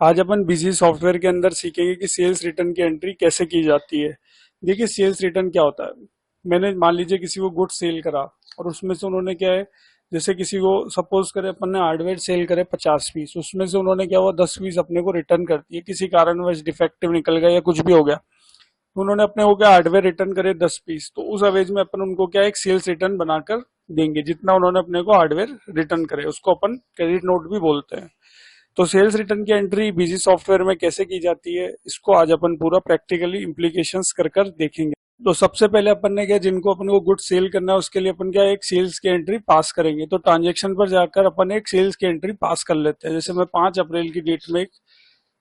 आज अपन busy software के अंदर सीखेंगे कि सेल्स रिटर्न की एंट्री कैसे की जाती है। देखिए सेल्स रिटर्न क्या होता है। मैंने मान लीजिए किसी को गुड सेल करा और उसमें से उन्होंने क्या है, जैसे किसी को सपोज करे अपन ने हार्डवेयर सेल करे 50 पीस, उसमें से उन्होंने क्या हुआ 10 पीस अपने को रिटर्न कर दिए, किसी कारणवश डिफेक्टिव निकल गया या कुछ भी हो गया, तो उन्होंने अपने को क्या हार्डवेयर रिटर्न करे 10 पीस, तो उस अवेज में अपन उनको क्या एक सेल्स रिटर्न बनाकर देंगे, जितना उन्होंने अपने को हार्डवेयर रिटर्न करे उसको अपन क्रेडिट नोट भी बोलते हैं। तो सेल्स रिटर्न की एंट्री बिजी सॉफ्टवेयर में कैसे की जाती है, इसको आज अपन पूरा प्रैक्टिकली इम्प्लीकेशंस कर कर देखेंगे। तो सबसे पहले अपन ने क्या, जिनको अपन को गुड सेल करना है उसके लिए अपन क्या एक सेल्स की एंट्री पास करेंगे। तो ट्रांजेक्शन पर जाकर अपन एक सेल्स की एंट्री पास कर लेते हैं। जैसे मैं 5 अप्रैल की डेट में एक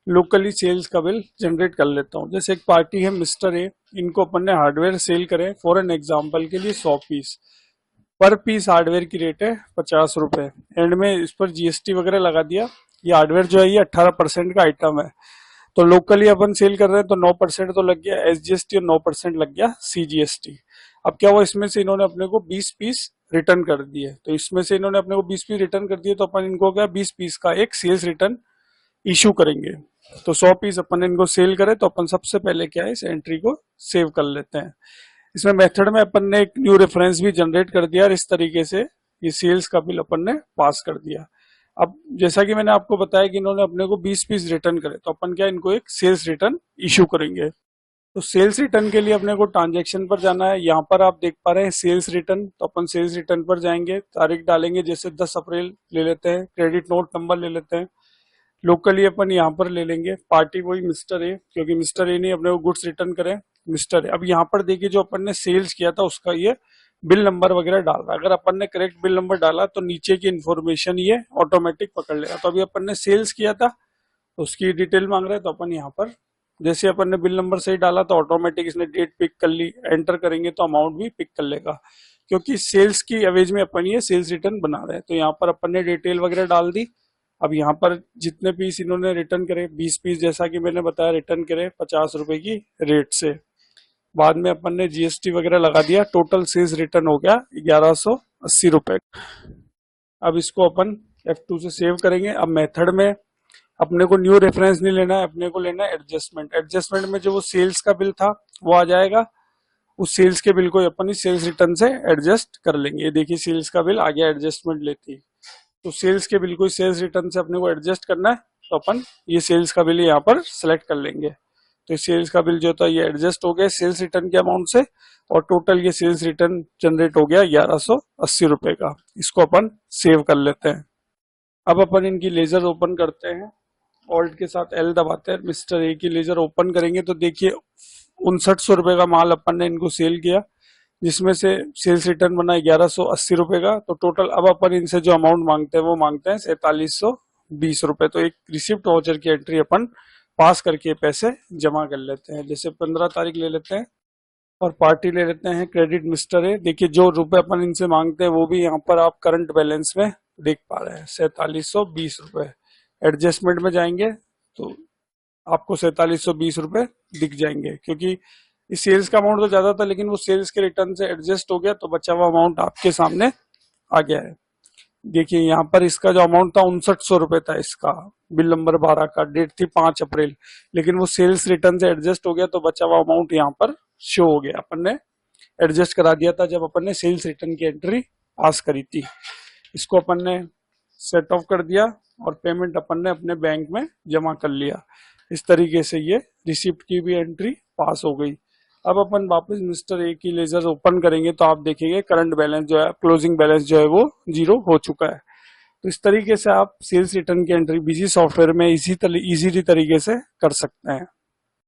लोकली सेल्स का बिल जनरेट कर लेता हूँ। जैसे एक पार्टी है मिस्टर ए, इनको अपन ने हार्डवेयर सेल करे फॉर एन एग्जाम्पल के लिए 100 पीस। पर पीस हार्डवेयर की रेट है 50 रुपए। एंड में इस पर जीएसटी वगैरह लगा दिया। ये हार्डवेयर जो है ये 18% का आइटम है। तो लोकली अपन सेल कर रहे हैं तो 9% तो लग गया एसजीएसटी और 9% लग गया सीजीएसटी। अब क्या हुआ, इसमें से इन्होंने अपने को 20 पीस रिटर्न कर दिए। तो इसमें से इन्होंने अपने को 20 पीस रिटर्न कर दिए, तो अपन इनको क्या 20 पीस का एक सेल्स रिटर्न इशू करेंगे। तो 100 पीस अपन इनको सेल करें तो अपन सबसे पहले क्या है इस एंट्री को सेव कर लेते हैं। इसमें मेथड में अपन ने एक न्यू रेफरेंस भी जनरेट कर दिया और इस तरीके से ये सेल्स का बिल अपन ने पास कर दिया। अब जैसा कि मैंने आपको बताया कि इन्होंने अपने को 20 पीस रिटर्न करे, तो अपन क्या इनको एक सेल्स रिटर्न इशू करेंगे। तो सेल्स रिटर्न के लिए अपने को ट्रांजैक्शन पर जाना है। यहाँ पर आप देख पा रहे हैं सेल्स रिटर्न, तो अपन सेल्स रिटर्न पर जाएंगे, तारीख डालेंगे, जैसे 10 अप्रैल ले लेते हैं, क्रेडिट नोट नंबर ले लेते हैं। लोकली अपन यहाँ पर ले लेंगे, पार्टी वही मिस्टर ए, क्योंकि मिस्टर ए ने अपने को गुड्स रिटर्न करे मिस्टर ए। अब यहाँ पर देखिए जो अपन ने सेल्स किया था उसका ये बिल नंबर वगैरह डाल रहा है। अगर अपन ने करेक्ट बिल नंबर डाला तो नीचे की इन्फॉर्मेशन ये ऑटोमेटिक पकड़ लेगा। तो अभी अपन ने सेल्स किया था तो उसकी डिटेल मांग रहा है, तो अपन यहाँ पर जैसे अपन ने बिल नंबर सही डाला तो ऑटोमेटिक इसने डेट पिक कर ली, एंटर करेंगे तो अमाउंट भी पिक कर लेगा, क्योंकि सेल्स की एवरेज में अपन ये सेल्स रिटर्न बना रहे हैं। तो यहाँ पर अपन ने डिटेल वगैरह डाल दी। अब यहाँ पर जितने पीस इन्होंने रिटर्न करे 20 पीस, जैसा कि मैंने बताया रिटर्न करे 50 रुपए की रेट से, बाद में अपन ने जीएसटी वगैरह लगा दिया, टोटल सेल्स रिटर्न हो गया 1180 रुपए। अब इसको अपन F2 से सेव करेंगे। अब मेथड में अपने को न्यू रेफरेंस नहीं लेना है, अपने को लेना है एडजस्टमेंट। एडजस्टमेंट में जो वो सेल्स का बिल था वो आ जाएगा, उस सेल्स के बिल को अपन इस सेल्स रिटर्न से एडजस्ट कर लेंगे। ये देखिए सेल्स का बिल आ गया, एडजस्टमेंट लेती, तो सेल्स के बिल को सेल्स रिटर्न से अपने को एडजस्ट करना है, तो अपन ये सेल्स का बिल यहाँ पर सेलेक्ट कर लेंगे। तो सेल्स का बिल जो था ये एडजस्ट हो गया सेल्स रिटर्न के अमाउंट से, और टोटल ये सेल्स रिटर्न जनरेट हो गया 1180 रुपए का। इसको अपन सेव कर लेते हैं। अब अपन इनकी लेजर ओपन करते हैं, ऑल्ट के साथ एल दबाते हैं, मिस्टर ए की लेजर ओपन करेंगे तो देखिए 5900 रुपए का माल अपन ने इनको सेल किया, जिसमें से सेल्स रिटर्न बना 1180 रुपए का। तो टोटल अब अपन इनसे जो अमाउंट मांगते हैं वो मांगते हैं 4720 रुपए। तो एक रिसिप्ट वाउचर की एंट्री अपन पास करके पैसे जमा कर लेते हैं। जैसे 15 तारीख ले लेते हैं और पार्टी ले लेते हैं क्रेडिट मिस्टर है। देखिए जो रुपए अपन इनसे मांगते हैं वो भी यहाँ पर आप करंट बैलेंस में देख पा रहे हैं 4720 रुपए। एडजस्टमेंट में जाएंगे तो आपको 4720 रुपए दिख जाएंगे, क्योंकि इस सेल्स का अमाउंट तो ज्यादा था लेकिन वो सेल्स के रिटर्न से एडजस्ट हो गया, तो बचा हुआ अमाउंट आपके सामने आ गया है। देखिए यहाँ पर इसका जो अमाउंट था 5900 रुपए था, इसका बिल नंबर 12 का, डेट थी 5 अप्रैल, लेकिन वो सेल्स रिटर्न से एडजस्ट हो गया तो बचा हुआ अमाउंट यहाँ पर शो हो गया। अपन ने एडजस्ट करा दिया था जब अपन ने सेल्स रिटर्न की एंट्री पास करी थी। इसको अपन ने सेट ऑफ कर दिया और पेमेंट अपन ने अपने बैंक में जमा कर लिया। इस तरीके से ये रिसिप्ट की भी एंट्री पास हो गई। अब अपन वापस मिस्टर ए की लेजर ओपन करेंगे तो आप देखेंगे करंट बैलेंस जो है, क्लोजिंग बैलेंस जो है वो 0 हो चुका है। तो इस तरीके से आप सेल्स रिटर्न की एंट्री बिजी सॉफ्टवेयर में इजीली तरीके से कर सकते हैं।